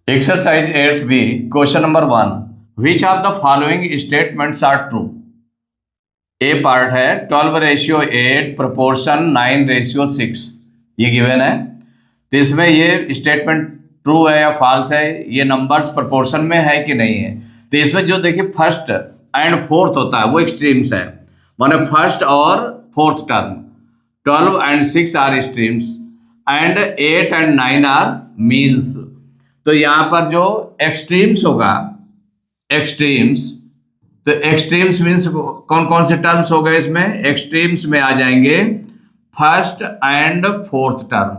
Exercise 8B, question number 1. Which of the following statements are true? A part है 12:8 proportion 9:6, ये given है। तो इसमें ये स्टेटमेंट ट्रू है या फॉल्स है, ये नंबर्स प्रोपोर्शन में है कि नहीं है। तो इसमें जो देखिए फर्स्ट एंड फोर्थ होता है वो एक्सट्रीम्स है, माने फर्स्ट और fourth term 12 and 6 are extremes and 8 and 9 are means. तो यहाँ पर जो एक्सट्रीम्स होगा, एक्सट्रीम्स, तो एक्सट्रीम्स मीन्स कौन कौन से टर्म्स हो गए इसमें? एक्सट्रीम्स में आ जाएंगे फर्स्ट एंड फोर्थ टर्म।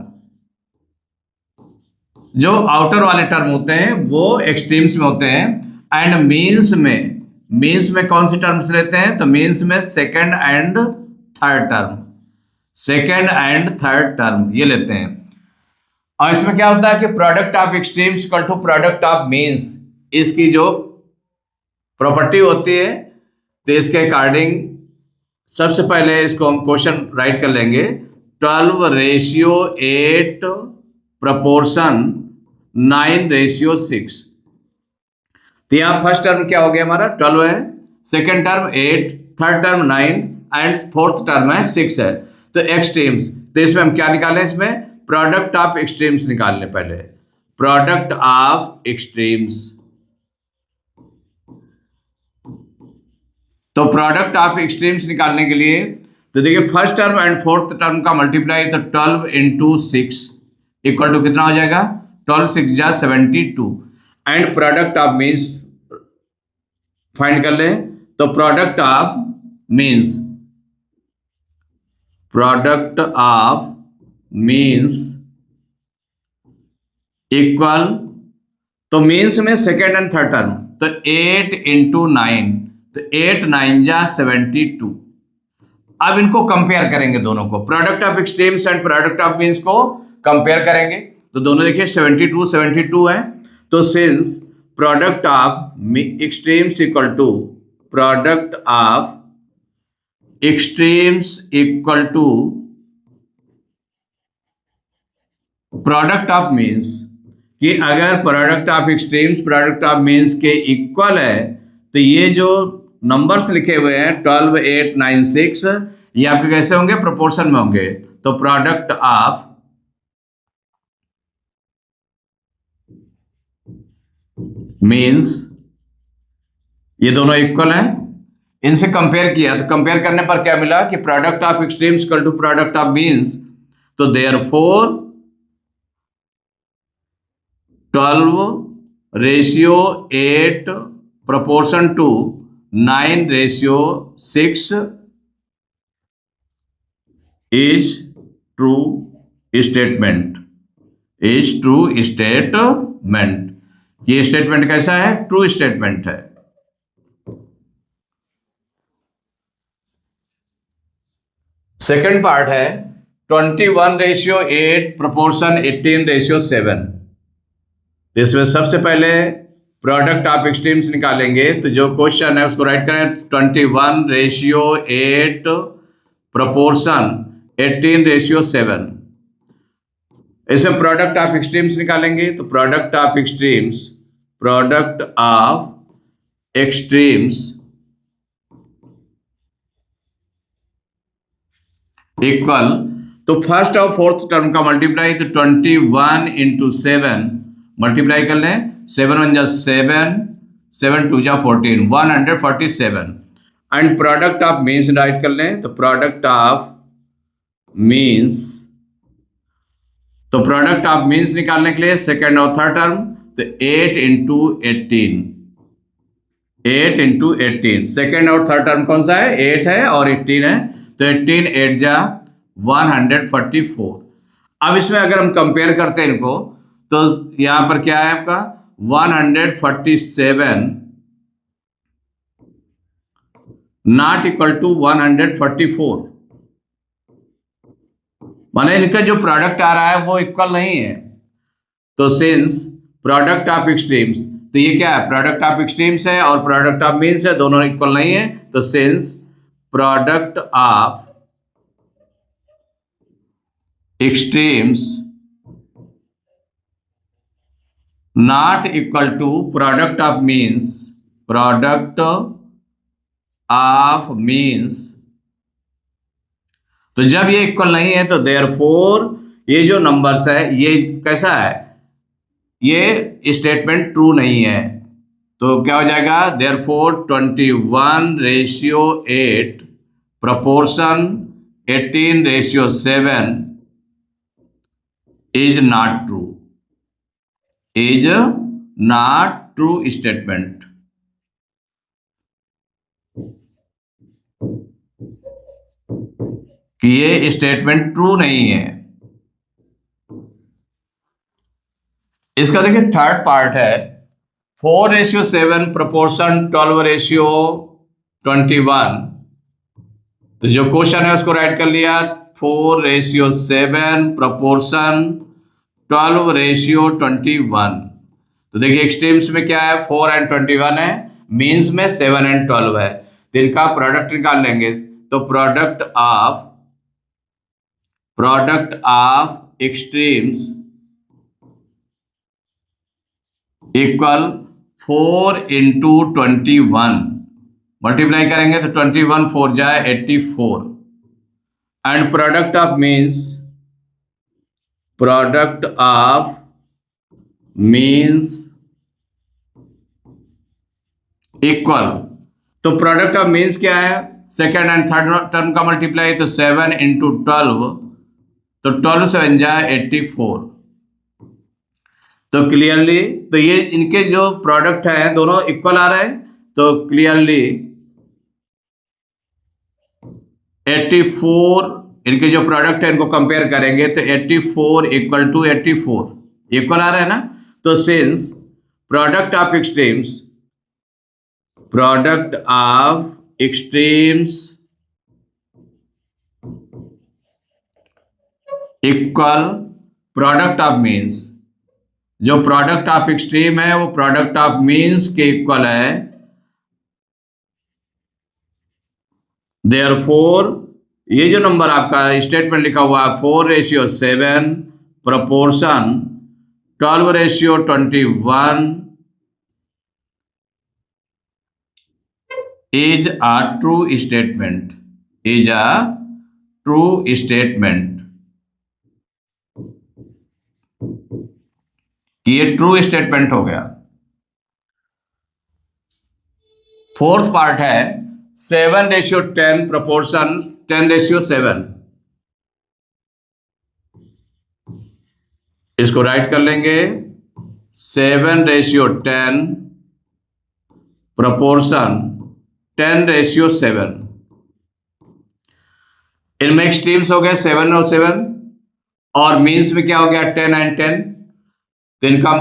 जो आउटर वाले टर्म होते हैं वो एक्सट्रीम्स में होते हैं। एंड मीन्स में कौन सी टर्म्स लेते हैं? तो मीन्स में second and third term, second and third term ये लेते हैं। और इसमें क्या होता है कि product of extremes equal to product of means, इसकी जो प्रॉपर्टी होती है, तो इसके अकॉर्डिंग सबसे पहले इसको हम क्वेश्चन राइट कर लेंगे 12:8 proportion 9:6। तो यहाँ फर्स्ट टर्म क्या हो गया हमारा? 12 है, second term 8, third term 9 and fourth term है 6 है। तो एक्सट्रीम्स, तो इसमें हम क्या निकालें? इसमें प्रोडक्ट ऑफ एक्सट्रीम्स निकाल लें पहले, प्रोडक्ट ऑफ एक्सट्रीम्स। तो प्रोडक्ट ऑफ एक्सट्रीम्स निकालने के लिए तो देखिए first term and fourth term का मल्टीप्लाई, तो 12 into 6 इक्वल टू कितना हो जाएगा? 12 6 जा 72। And product of means find कर ले, तो product of means, product of means equal, तो मीन्स में सेकेंड एंड थर्ड टर्म, तो 8 into 9, तो 8 9 जा 72। अब इनको कंपेयर करेंगे दोनों को, product of extremes and product of means को कंपेयर करेंगे। तो दोनों देखिए 72 72 है। तो since product of extremes equal to product of extremes equal to product of means, कि अगर product of extremes product of means के इक्वल है, तो ये जो नंबर्स लिखे हुए हैं 12 8 9 6, ये आपके कैसे होंगे? प्रोपोर्शन में होंगे। तो प्रोडक्ट ऑफ मीन्स, ये दोनों इक्वल हैं, इनसे कंपेयर किया तो कंपेयर करने पर क्या मिला कि product of extremes equal to product of means. तो therefore 12:8 proportion to 9:6 is true statement, is true statement। ये स्टेटमेंट कैसा है? ट्रू स्टेटमेंट है। सेकंड पार्ट है 21:8 proportion 18:7। इसमें सबसे पहले प्रोडक्ट ऑफ एक्सट्रीम्स निकालेंगे। तो जो क्वेश्चन है उसको राइट करें 21:8 proportion 18:7। इसमें प्रोडक्ट ऑफ एक्सट्रीम्स निकालेंगे। तो product of extremes, product of extremes equal, तो फर्स्ट और फोर्थ टर्म का मल्टीप्लाई, तो 21 into 7 मल्टीप्लाई कर लें, 7 1 जा 7, 7 2 जा 14, 147। And product of means right कर लें। तो प्रोडक्ट ऑफ मीन्स, तो प्रोडक्ट ऑफ मीन्स निकालने के लिए सेकेंड और थर्ड टर्म, तो 8 into 18, 8 into 18। सेकेंड और थर्ड टर्म कौन सा है? 8 है और 18 है। तो 18 8 जा 144। अब इसमें अगर हम कंपेयर करते हैं इनको, तो यहां पर क्या है आपका 147 नॉट इक्वल टू 144, माने इनका जो प्रोडक्ट आ रहा है वो इक्वल नहीं है। तो सिंस प्रोडक्ट ऑफ एक्सट्रीम्स, तो ये क्या है? प्रोडक्ट ऑफ एक्सट्रीम्स है और प्रोडक्ट ऑफ मीन्स है, दोनों इक्वल नहीं है। तो since product of extremes not equal to product of means, product of means. तो जब ये इक्वल नहीं है तो देयरफॉर ये जो नंबर्स है ये कैसा है, ये स्टेटमेंट ट्रू नहीं है। तो क्या हो जाएगा, therefore 21:8 proportion 18:7 is not true, is not true statement। कि ये स्टेटमेंट ट्रू नहीं है। इसका देखिए थर्ड पार्ट है 4:7 proportion 12:21। तो जो क्वेश्चन है उसको राइट कर लिया, 4:7 proportion 12:21। तो देखिए एक्सट्रीम्स में क्या है, 4 और 21 है, मीन्स में 7 और 12 है। तो इनका प्रोडक्ट निकाल लेंगे। तो product of extremes equal 4 into 21, multiply करेंगे तो 21 4 जाए 84। And product of means equal, तो प्रोडक्ट ऑफ मीन्स क्या है, सेकेंड एंड थर्ड टर्म का मल्टीप्लाई, तो 7 into 12, तो 12 7 जाए 84। तो क्लियरली तो ये इनके जो प्रोडक्ट है दोनों इक्वल आ रहे हैं। तो क्लियरली 84 इनके जो प्रोडक्ट है इनको कंपेयर करेंगे तो 84 इक्वल टू 84 इक्वल आ रहा है ना। तो since product of extremes equal product of means, जो प्रोडक्ट ऑफ एक्सट्रीम है वो प्रोडक्ट ऑफ मीन्स के इक्वल है। देयरफॉर ये जो नंबर आपका स्टेटमेंट लिखा हुआ है 4:7 proportion 12:21 is a true statement, is a true statement। कि ये ट्रू स्टेटमेंट हो गया। फोर्थ पार्ट है 7:10 proportion 10:7। इसको राइट कर लेंगे 7:10 proportion 10:7। इनमें एक्सट्रीम्स हो गए 7 और 7 और मीन्स में क्या हो गया 10 and 10। तो इनका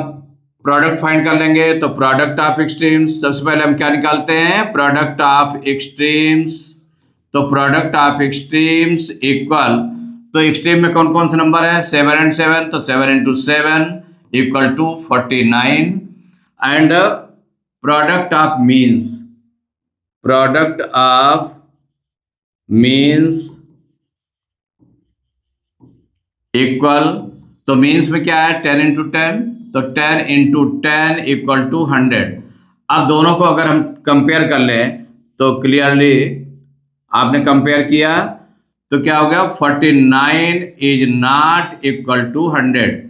प्रोडक्ट फाइंड कर लेंगे। तो प्रोडक्ट ऑफ एक्सट्रीम्स सबसे पहले हम क्या निकालते हैं, प्रोडक्ट ऑफ एक्सट्रीम्स। तो प्रोडक्ट ऑफ एक्सट्रीम्स इक्वल, तो एक्सट्रीम में कौन कौन से नंबर है 7 and 7, तो 7 into 7 equal to 49। And product of means equal, तो मीन्स में क्या है 10 into 10, तो 10 into 10 इक्वल टू 100। अब दोनों को अगर हम कंपेयर कर लें तो क्लियरली आपने कंपेयर किया तो क्या हो गया 49 is not equal to 100।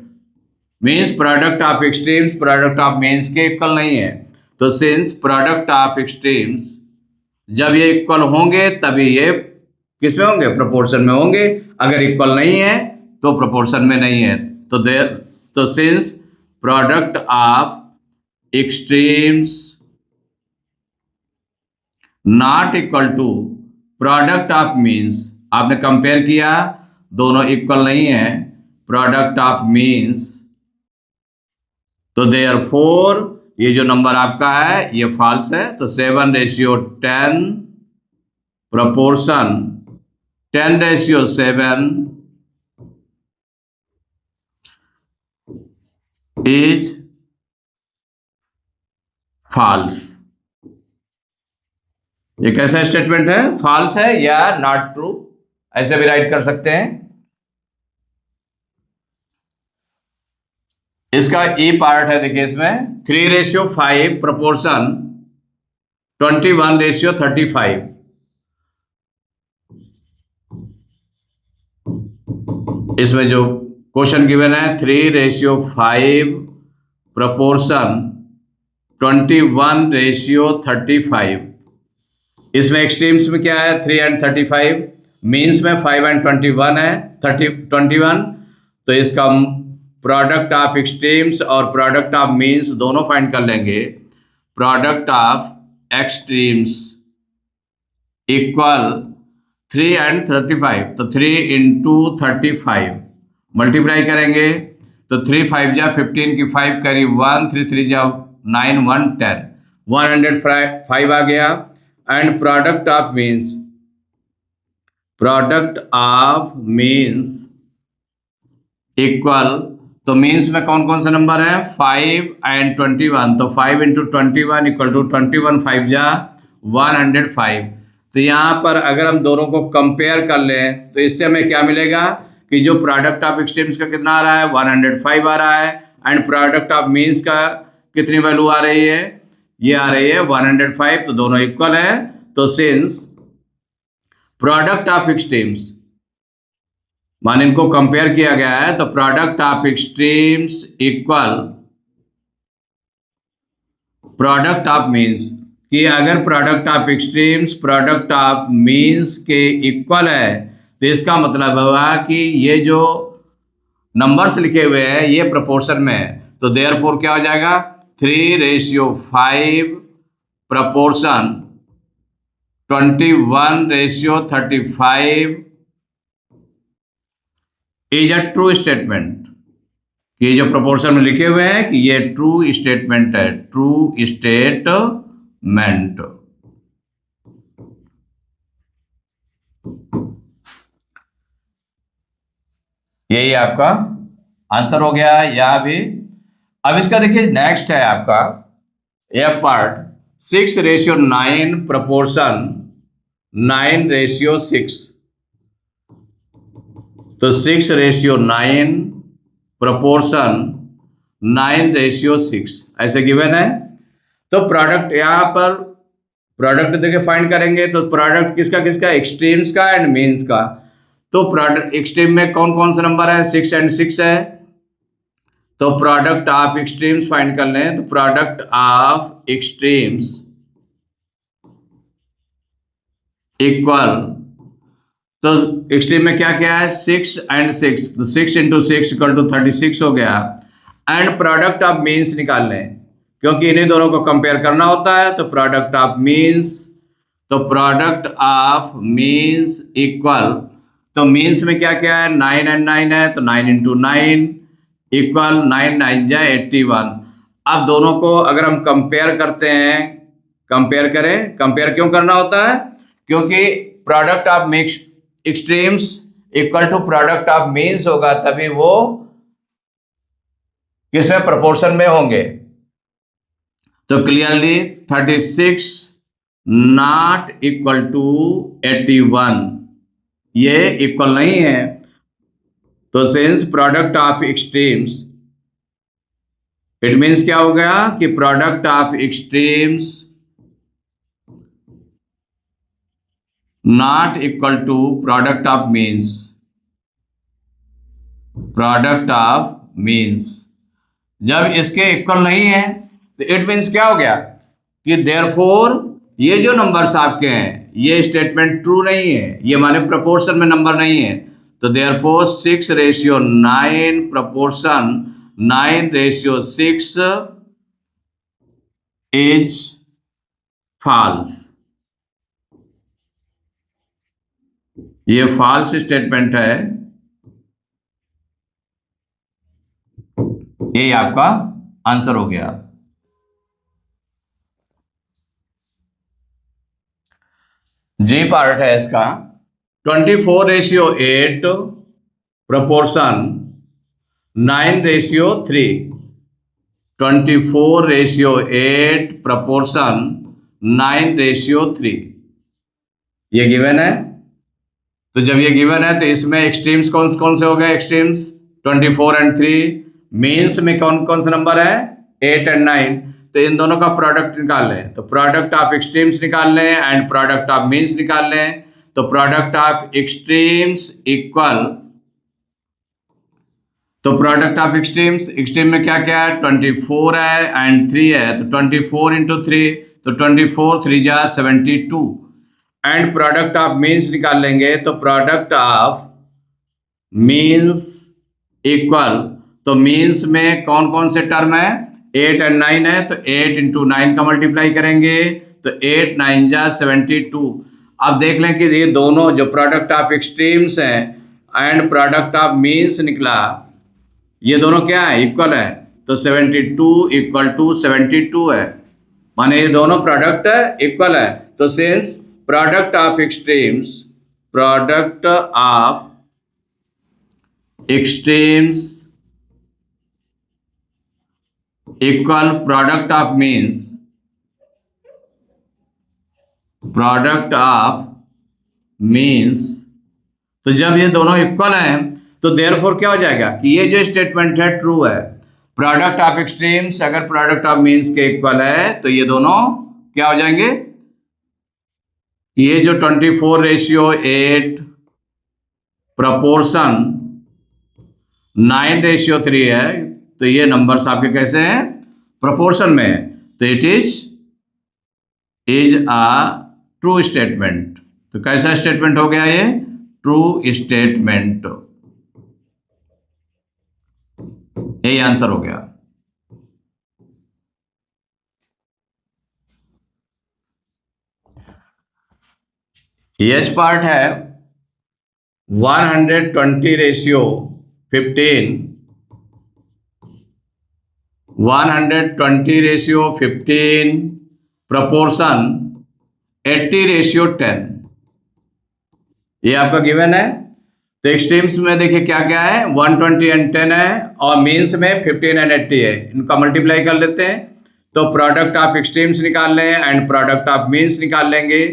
Means product of extremes product of means के इक्वल नहीं है। तो सिंस प्रोडक्ट ऑफ एक्सट्रीम्स जब ये इक्वल होंगे तभी ये किस में होंगे, प्रोपोर्शन में होंगे। अगर इक्वल नहीं है तो प्रोपोर्शन में नहीं है। तो since product of extremes not equal to product of means, आपने कंपेयर किया दोनों इक्वल नहीं है, प्रोडक्ट ऑफ मीन्स, तो देयरफॉर ये जो नंबर आपका है ये फॉल्स है। तो 7:10 proportion 10:7 इज फॉल्स। ये कैसा स्टेटमेंट है, फॉल्स है या नॉट ट्रू, ऐसे भी राइट कर सकते हैं। इसका ई पार्ट है, देखिए इसमें 3:5 प्रोपोर्शन 21:35। इसमें जो क्वेश्चन गिवन है 3:5 प्रोपोर्शन 21:35। इसमें एक्सट्रीम्स में क्या है 3 एंड 35, मीन्स में 5 एंड 21 है 21। तो इसका प्रोडक्ट ऑफ एक्सट्रीम्स और प्रोडक्ट ऑफ मीन्स दोनों फाइंड कर लेंगे। Product of extremes equal 3 and 35, तो 3 इंटू 35 मल्टीप्लाई करेंगे तो 3 5 जा 15 की 5 करी 1, 3 3 जा 9 1 10, 105 आ गया। And product of means equal, तो मीन्स में कौन कौन से नंबर है 5 एंड 21, तो 5 इंटू 21 इक्वल टू 21 5 जा 105। तो यहाँ पर अगर हम दोनों को कंपेयर कर लें तो इससे हमें क्या मिलेगा कि जो प्रोडक्ट ऑफ एक्सट्रीम्स का कितना आ रहा है 105 आ रहा है, एंड प्रोडक्ट ऑफ मीन्स का कितनी वैल्यू आ रही है, ये आ रही है 105। तो दोनों इक्वल है। तो सिंस प्रोडक्ट ऑफ एक्सट्रीम्स मान इनको कंपेयर किया गया है, तो product of extremes equal product of means, कि अगर product of extremes product of means के इक्वल है तो इसका मतलब हुआ कि ये जो नंबर्स लिखे हुए हैं ये प्रोपोर्शन में है। तो देयरफॉर क्या हो जाएगा 3:5 proportion 21:35 is a true statement. ये जो प्रोपोर्शन में लिखे हुए हैं कि ये ट्रू स्टेटमेंट है, ट्रू स्टेटमेंट। यही आपका आंसर हो गया यहां भी। अब इसका देखिए नेक्स्ट है आपका यह पार्ट 6:9 प्रोपोर्शन 9:6। तो 6:9 प्रोपोर्शन 9:6 ऐसे गिवन है। तो प्रोडक्ट यहाँ पर प्रोडक्ट देखिए फाइंड करेंगे तो प्रोडक्ट किसका किसका एक्सट्रीम्स का एंड मीन्स का। तो प्रोडक्ट एक्सट्रीम में कौन कौन से नंबर है 6 एंड 6 है। तो प्रोडक्ट ऑफ एक्सट्रीम्स फाइंड कर लें, तो प्रोडक्ट ऑफ एक्सट्रीम्स इक्वल, तो एक्सट्रीम में क्या क्या है 6 एंड 6, तो 6 इंटू 6 इक्वल टू 36 हो गया। एंड प्रोडक्ट ऑफ मीन्स निकाल लें क्योंकि इन्हीं दोनों को कंपेयर करना होता है। तो प्रोडक्ट ऑफ मीन्स, तो प्रोडक्ट ऑफ मीन्स इक्वल, तो मीन्स में क्या क्या है 9 एंड 9 है, तो 9 इंटू 9 इक्वल 9 9 जा 81। अब दोनों को अगर हम कंपेयर करते हैं, कंपेयर करें, कंपेयर क्यों करना होता है क्योंकि product of mix extremes equal to product of means होगा, तभी वो किसमें प्रोपोर्शन में होंगे। तो क्लियरली 36 नॉट इक्वल टू 81, ये इक्वल नहीं है। तो since product of extremes, it means क्या हो गया कि product of extremes not equal to product of means, product of means जब इसके इक्वल नहीं है तो इट मीन्स क्या हो गया कि देयरफॉर ये जो नंबर्स आपके हैं ये स्टेटमेंट ट्रू नहीं है, ये माने प्रोपोर्शन में नंबर नहीं है। तो देयरफॉर 6:9 प्रोपोर्शन 9:6 इज फॉल्स, ये फॉल्स स्टेटमेंट है। ये आपका आंसर हो गया। जी पार्ट है इसका 24:8 प्रोपोर्शन 9:3, 24:8 प्रोपोर्शन 9:3 ये गिवन है। तो जब ये गिवन है तो इसमें एक्सट्रीम्स कौन कौन से हो गए एक्सट्रीम्स 24 एंड 3, मीन्स में कौन कौन से नंबर है 8 एंड 9, तो इन दोनों का प्रोडक्ट निकाल लें। तो प्रोडक्ट ऑफ एक्सट्रीम्स निकाल लें एंड प्रोडक्ट ऑफ मीन्स निकाल लें। तो प्रोडक्ट ऑफ एक्सट्रीम्स इक्वल, तो प्रोडक्ट ऑफ एक्सट्रीम्स, एक्सट्रीम में क्या क्या है 24 है एंड 3 है, तो 24 इंटू 3, तो 24 3 जा 72 एंड प्रोडक्ट ऑफ मीन्स निकाल लेंगे। तो प्रोडक्ट ऑफ मीन्स इक्वल, तो मीन्स में कौन कौन से टर्म है 8 एंड 9 है, तो 8 इंटू 9 का मल्टीप्लाई करेंगे, तो 8 9 जा 72। अब देख लें कि ये दोनों जो प्रोडक्ट ऑफ एक्सट्रीम्स हैं एंड प्रोडक्ट ऑफ मीन्स निकला, ये दोनों क्या है इक्वल है, तो 72 इक्वल टू 72 है, माने ये दोनों प्रोडक्ट इक्वल है। तो since product of extremes, product of extremes equal product of means, product of means, तो जब ये दोनों इक्वल हैं तो देयरफॉर क्या हो जाएगा कि ये जो स्टेटमेंट है ट्रू है। प्रोडक्ट ऑफ एक्सट्रीम्स अगर प्रोडक्ट ऑफ मीन्स के इक्वल है तो ये दोनों क्या हो जाएंगे, ये जो 24:8 प्रपोर्शन 9:3 है, तो ये नंबर्स आपके कैसे हैं प्रोपोर्शन में है, तो it is a true statement. तो कैसा स्टेटमेंट हो गया ये ट्रू स्टेटमेंट, यही आंसर हो गया। एच पार्ट है 120:15, 120:15 प्रपोर्शन 80:10, ये आपका गिवन है। तो एक्सट्रीम्स में देखिए क्या क्या है 120 एंड 10 है और मीन्स में 15 एंड 80 है, इनका मल्टीप्लाई कर लेते हैं। तो प्रोडक्ट ऑफ एक्सट्रीम्स निकाल लें एंड प्रोडक्ट ऑफ मीन्स निकाल लेंगे।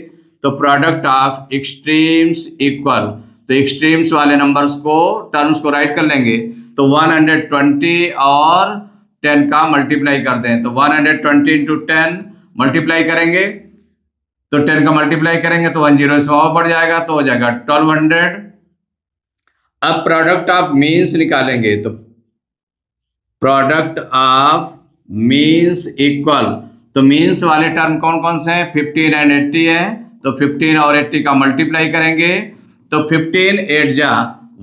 तो प्रोडक्ट ऑफ एक्सट्रीम्स इक्वल, तो एक्सट्रीम्स वाले नंबर्स को टर्म्स को राइट कर लेंगे, तो 120 और 10 का मल्टीप्लाई कर दें, तो 120 इंटू 10 मल्टीप्लाई करेंगे, तो 10 का मल्टीप्लाई करेंगे तो 10 इसमें और बढ़ जाएगा, तो हो जाएगा 1200। अब प्रोडक्ट ऑफ मीन्स निकालेंगे, तो प्रोडक्ट ऑफ मीन्स इक्वल, तो मीन्स वाले टर्म कौन कौन से हैं 15 एंड 80 है, तो 15 और 80 का मल्टीप्लाई करेंगे, तो 15 8 जा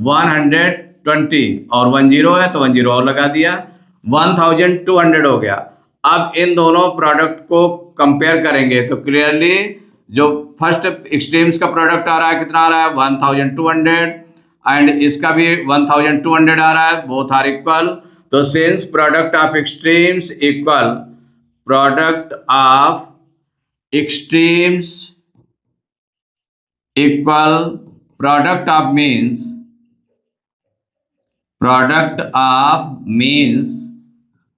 120 और 10 है तो 10 और लगा दिया, 1200 हो गया। अब इन दोनों प्रोडक्ट को कंपेयर करेंगे तो क्लियरली जो फर्स्ट एक्सट्रीम्स का प्रोडक्ट आ रहा है कितना आ रहा है 1200 एंड इसका भी 1200 आ रहा है, बोथ आर इक्वल। तो since product of extremes equal product of extremes equal product of means, product of means,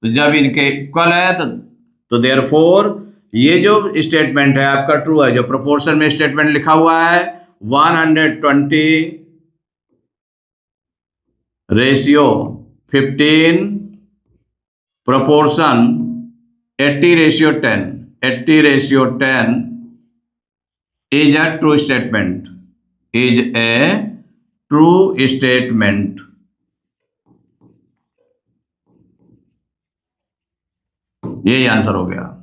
तो जब इनके इक्वल है तो देयरफॉर ये जो स्टेटमेंट है आपका ट्रू है। जो प्रोपोर्शन में स्टेटमेंट लिखा हुआ है 120:15 proportion 80:10, 80:10 is a true statement, is a true statement। यही आंसर हो गया।